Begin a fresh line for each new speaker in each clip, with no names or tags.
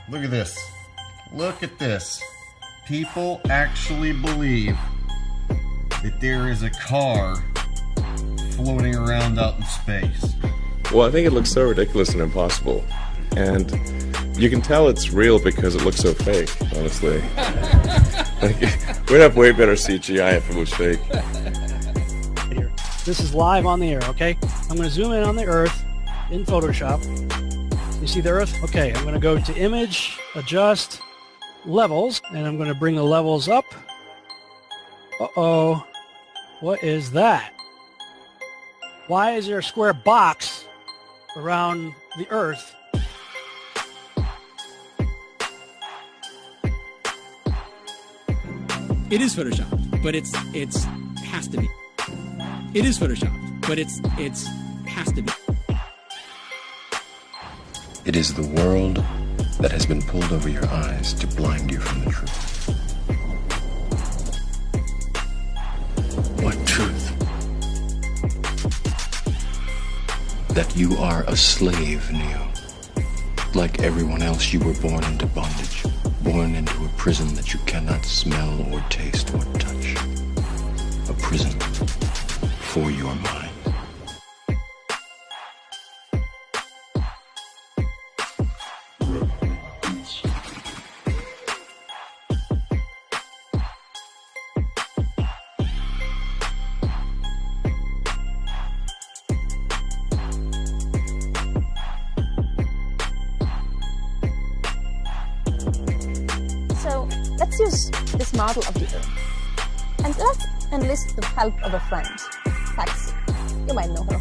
Look at this. Look at this. People actually believe that there is a car floating around out in space.
Well, I think it looks so ridiculous and impossible. And you can tell it's real because it looks so fake, honestly. Like, we'd have way better CGI if it was fake.
This is live on the air, okay? I'm going to zoom in on the Earth in Photoshop. You see the Earth? Okay, I'm going to go to Image, Adjust, Levels, and I'm going to bring the levels up. Uh-oh. What is that? Why is there a square box around the Earth?
It is Photoshopped, but it's has to be. It is Photoshopped, but it's has to be.
It is the world that has been pulled over your eyes to blind you from the truth. What truth? That you are a slave, Neo. Like everyone else, you were born into bondage. Born into a prison that you cannot smell or taste or touch. A prison for your mind.
So let's use this model of the Earth. And let's enlist the help of a friend, Taxi. You might know her.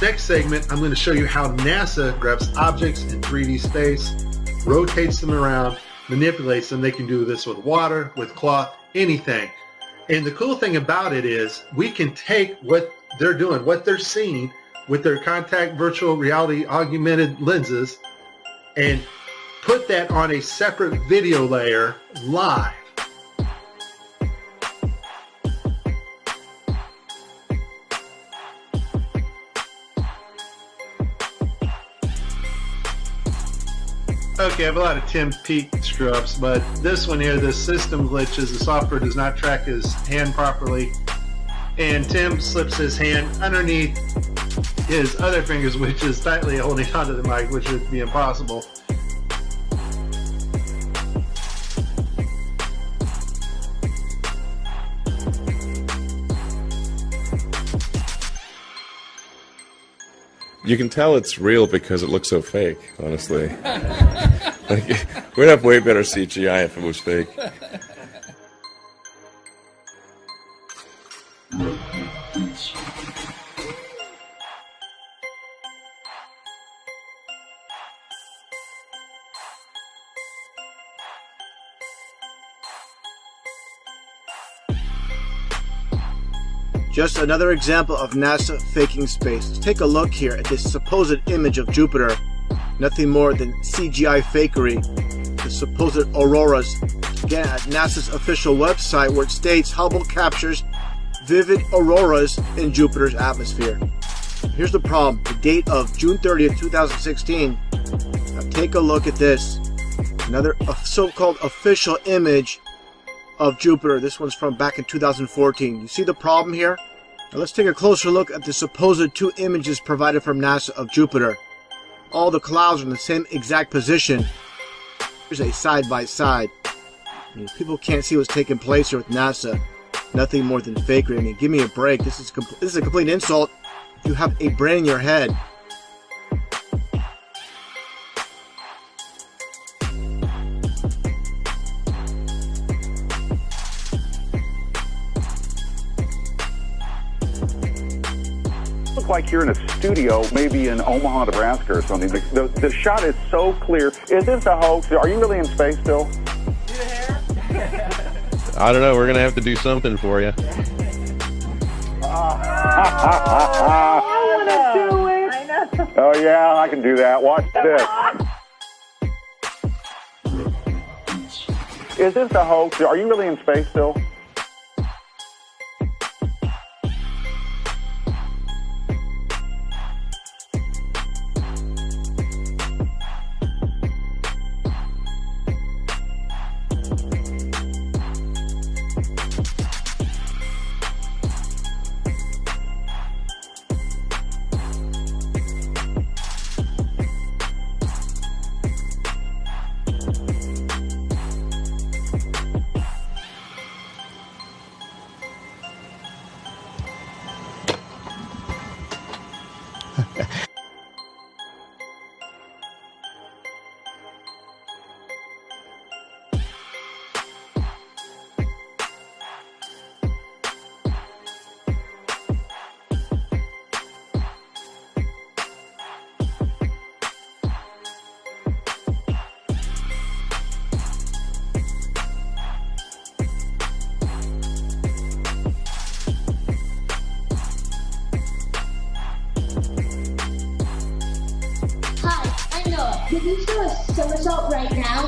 Next segment, I'm going to show you how NASA grabs objects in 3D space, rotates them around, manipulates them. They can do this with water, with cloth, anything. And the cool thing about it is we can take what they're doing, what they're seeing with their contact virtual reality augmented lenses, and put that on a separate video layer live. Okay, I have a lot of Tim Peake screw-ups, but this one here, the system glitches, the software does not track his hand properly, and Tim slips his hand underneath his other fingers, which is tightly holding onto the mic, which would be impossible.
You can tell it's real because it looks so fake, honestly. Like, we'd have way better CGI if it was fake.
Just another example of NASA faking space. Let's take a look here at this supposed image of Jupiter. Nothing more than CGI fakery. The supposed auroras. Again, at NASA's official website, where it states Hubble captures vivid auroras in Jupiter's atmosphere. Here's the problem. The date of June 30th, 2016. Now take a look at this. Another so-called official image of Jupiter. This one's from back in 2014. You see the problem here? Now let's take a closer look at the supposed two images provided from NASA of Jupiter. All the clouds are in the same exact position. Here's a side-by-side. I mean, people can't see what's taking place here with NASA. Nothing more than fakery. I mean, give me a break. This is a complete insult. You have a brain in your head.
Look like you're in a studio, maybe in Omaha, Nebraska or something. The shot is so clear. Is this a hoax? Are you really in space still?
I don't know. We're going to have to do something for you.
Oh, yeah, I can do that. Watch this. Is this a hoax? Are you really in space still?
Can you do a somersault right now?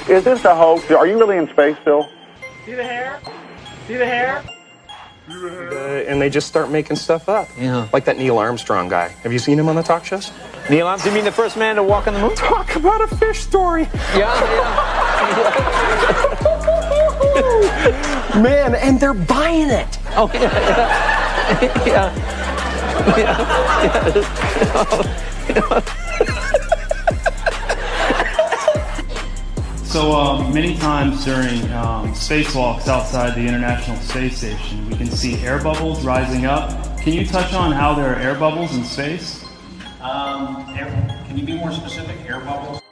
Is this a hoax? Are you really in space still?
See the hair? See the hair?
And they just start making stuff up.
Yeah.
Like that Neil Armstrong guy. Have you seen him on the talk shows?
Neil Armstrong, you mean the first man to walk on the moon?
Talk about a fish story.
Yeah.
Man, and they're buying it.
Oh, yeah.
So many times during spacewalks outside the International Space Station, we can see air bubbles rising up. Can you touch on how there are air bubbles in space?
Can you be more specific? Air bubbles?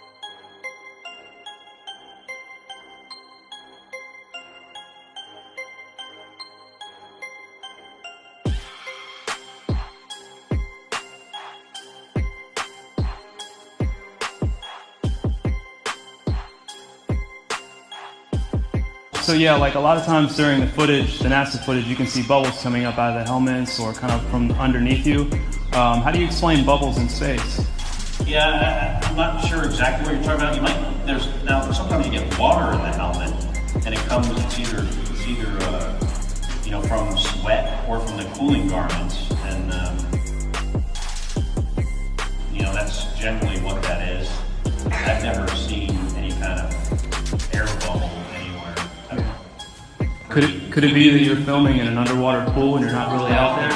So yeah, like a lot of times during the footage, the NASA footage, you can see bubbles coming up out of the helmets or kind of from underneath you. How do you explain bubbles in space?
Yeah, I'm not sure exactly what you're talking about. Now sometimes you get water in the helmet, and it comes. It's either from sweat or from the cooling garments, and that's generally what that is. I've never seen any kind of air bubble anywhere.
Could it be that you're filming in an underwater pool and you're not really out there?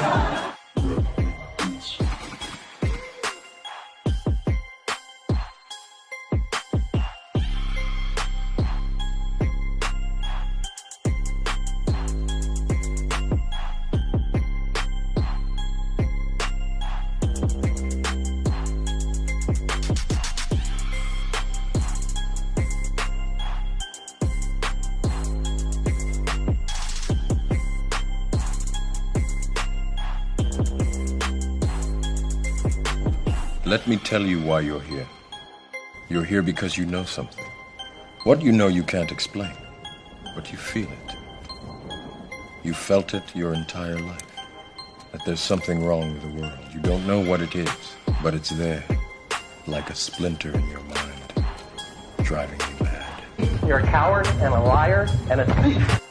Let me tell you why you're here. You're here because you know something. What you know you can't explain, but you feel it. You felt it your entire life. That there's something wrong with the world. You don't know what it is, but it's there, like a splinter in your mind, driving you mad.
You're a coward and a liar and a thief.